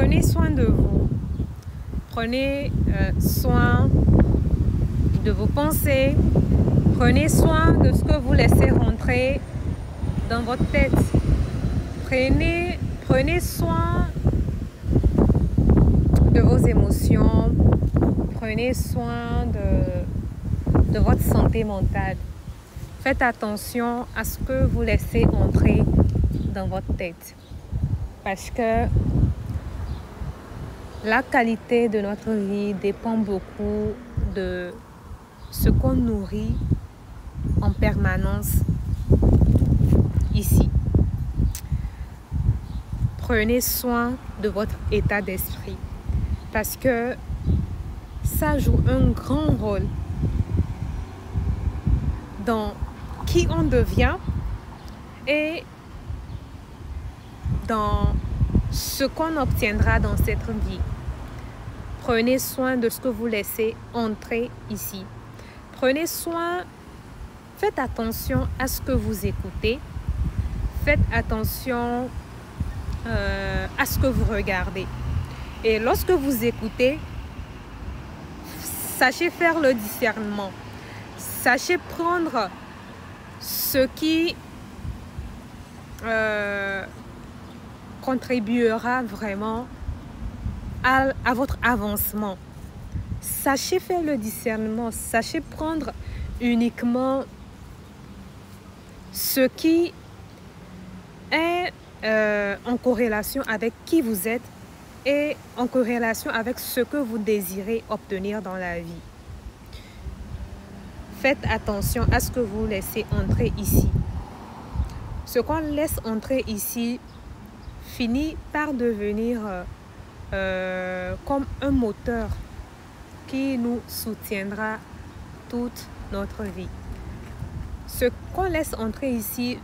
Prenez soin de vous. Prenez soin de vos pensées. Prenez soin de ce que vous laissez rentrer dans votre tête. Prenez soin de vos émotions. Prenez soin de votre santé mentale. Faites attention à ce que vous laissez entrer dans votre tête. Parce que la qualité de notre vie dépend beaucoup de ce qu'on nourrit en permanence ici. Prenez soin de votre état d'esprit parce que ça joue un grand rôle dans qui on devient et dans ce qu'on obtiendra dans cette vie. Prenez soin de ce que vous laissez entrer ici. Prenez soin, faites attention à ce que vous écoutez. Faites attention à ce que vous regardez. Et lorsque vous écoutez, sachez faire le discernement. Sachez prendre ce qui contribuera vraiment à votre avancement. Sachez faire le discernement. Sachez prendre uniquement ce qui est en corrélation avec qui vous êtes et en corrélation avec ce que vous désirez obtenir dans la vie. Faites attention à ce que vous laissez entrer ici. Ce qu'on laisse entrer ici finit par devenir comme un moteur qui nous soutiendra toute notre vie. Ce qu'on laisse entrer ici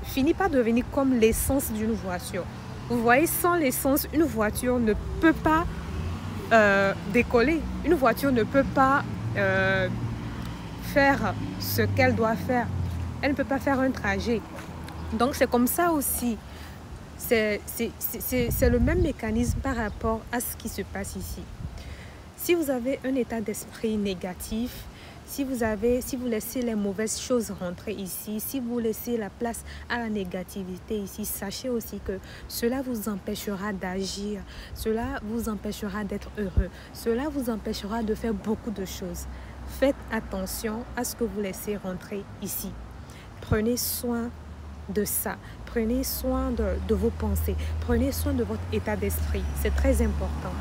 finit par devenir comme l'essence d'une voiture. Vous voyez, sans l'essence, une voiture ne peut pas décoller. Une voiture ne peut pas faire ce qu'elle doit faire. Elle ne peut pas faire un trajet. Donc c'est comme ça aussi. C'est le même mécanisme par rapport à ce qui se passe ici. Si vous avez un état d'esprit négatif, si vous laissez les mauvaises choses rentrer ici, si vous laissez la place à la négativité ici, sachez aussi que cela vous empêchera d'agir, cela vous empêchera d'être heureux, cela vous empêchera de faire beaucoup de choses. Faites attention à ce que vous laissez rentrer ici. Prenez soin de ça. Prenez soin de vos pensées. Prenez soin de votre état d'esprit. C'est très important.